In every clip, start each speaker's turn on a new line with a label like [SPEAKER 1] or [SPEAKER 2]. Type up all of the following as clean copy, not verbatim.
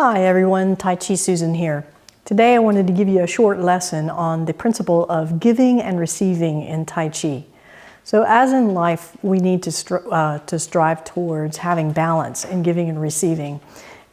[SPEAKER 1] Hi everyone, Tai Chi Susan here. Today I wanted to give you a short lesson on the principle of giving and receiving in Tai Chi. So as in life, we need to strive towards having balance in giving and receiving.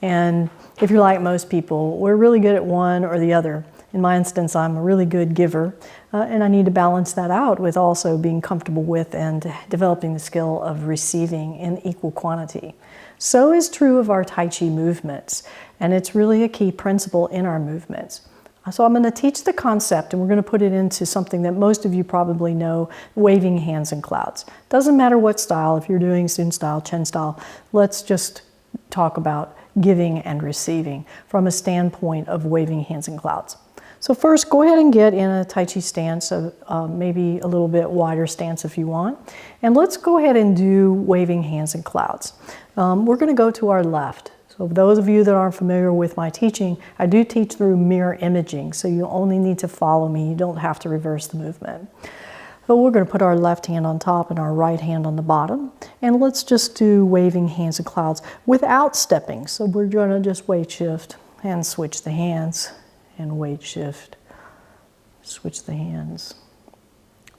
[SPEAKER 1] And if you're like most people, we're really good at one or the other. In my instance, I'm a really good giver, and I need to balance that out with also being comfortable with and developing the skill of receiving in equal quantity. So is true of our Tai Chi movements, and it's really a key principle in our movements. So I'm going to teach the concept, and we're going to put it into something that most of you probably know, waving hands in clouds. Doesn't matter what style, if you're doing Sun style, Chen style, let's just talk about giving and receiving from a standpoint of waving hands in clouds. So first, go ahead and get in a Tai Chi stance, maybe a little bit wider stance if you want. And let's go ahead and do waving hands in clouds. We're going to go to our left. So those of you that aren't familiar with my teaching, I do teach through mirror imaging, so you only need to follow me. You don't have to reverse the movement. So we're going to put our left hand on top and our right hand on the bottom. And let's just do waving hands in clouds without stepping. So we're going to just weight shift and switch the hands. And weight shift, switch the hands.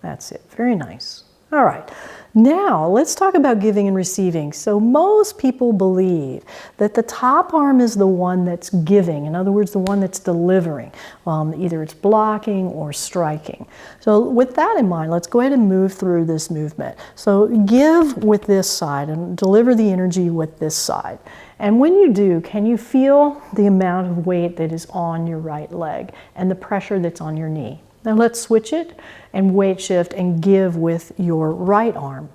[SPEAKER 1] That's it, very nice. All right, now let's talk about giving and receiving. So most people believe that the top arm is the one that's giving, in other words, the one that's delivering. Either it's blocking or striking. So with that in mind, let's go ahead and move through this movement. So give with this side and deliver the energy with this side. And when you do, can you feel the amount of weight that is on your right leg and the pressure that's on your knee? Now let's switch it and weight shift and give with your right arm.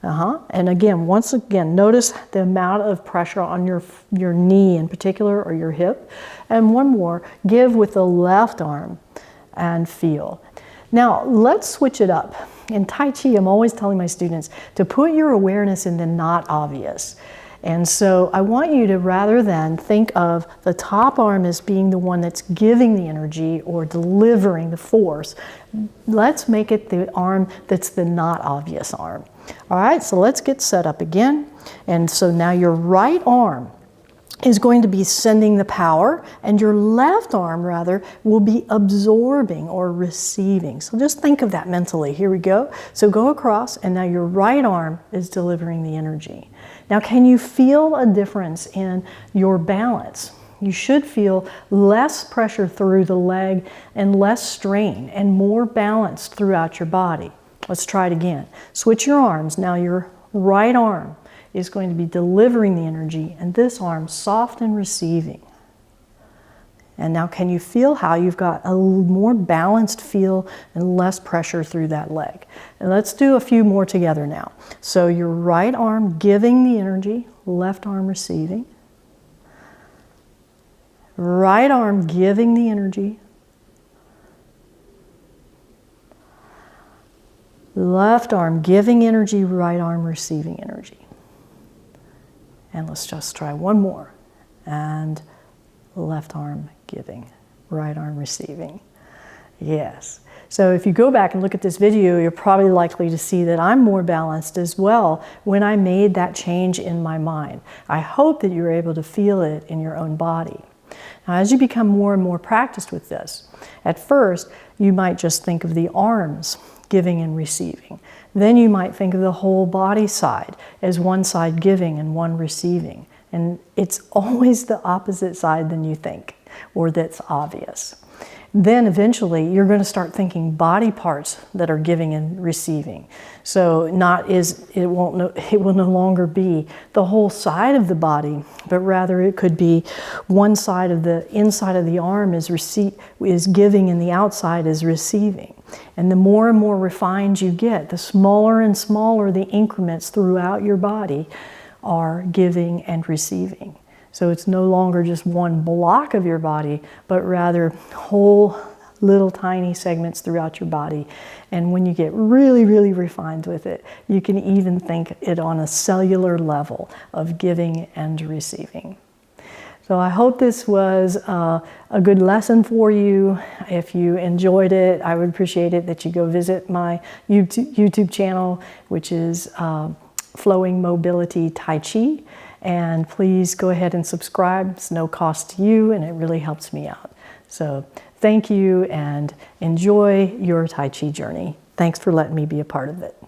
[SPEAKER 1] And again, once again, notice the amount of pressure on your knee in particular, or your hip. And one more, give with the left arm and feel. Now let's switch it up. In Tai Chi, I'm always telling my students to put your awareness in the not obvious. And so I want you to, rather than think of the top arm as being the one that's giving the energy or delivering the force, let's make it the arm that's the not obvious arm. All right, so let's get set up again. And so now your right arm is going to be sending the power, and your left arm, rather, will be absorbing or receiving. So just think of that mentally. Here we go. So go across, and now your right arm is delivering the energy. Now, can you feel a difference in your balance? You should feel less pressure through the leg and less strain and more balance throughout your body. Let's try it again. Switch your arms. Now your right arm is going to be delivering the energy, and this arm soft and receiving. And now can you feel how you've got a more balanced feel and less pressure through that leg? And let's do a few more together now. So your right arm giving the energy, left arm receiving. Right arm giving the energy. Left arm giving energy, right arm receiving energy. And let's just try one more. And left arm giving, right arm receiving. Yes. So if you go back and look at this video, you're probably likely to see that I'm more balanced as well when I made that change in my mind. I hope that you're able to feel it in your own body. Now, as you become more and more practiced with this, at first, you might just think of the arms giving and receiving. Then you might think of the whole body side as one side giving and one receiving. And it's always the opposite side than you think, or that's obvious. Then eventually you're going to start thinking body parts that are giving and receiving. So it will no longer be the whole side of the body, but rather it could be one side of the inside of the arm is giving and the outside is receiving. And the more and more refined you get, the smaller and smaller the increments throughout your body are giving and receiving. So it's no longer just one block of your body, but rather whole little tiny segments throughout your body. And when you get really, really refined with it, you can even think it on a cellular level of giving and receiving. So I hope this was a good lesson for you. If you enjoyed it, I would appreciate it that you go visit my YouTube channel, which is Flowing Mobility Tai Chi. And please go ahead and subscribe. It's no cost to you, and it really helps me out. So thank you, and enjoy your Tai Chi journey. Thanks for letting me be a part of it.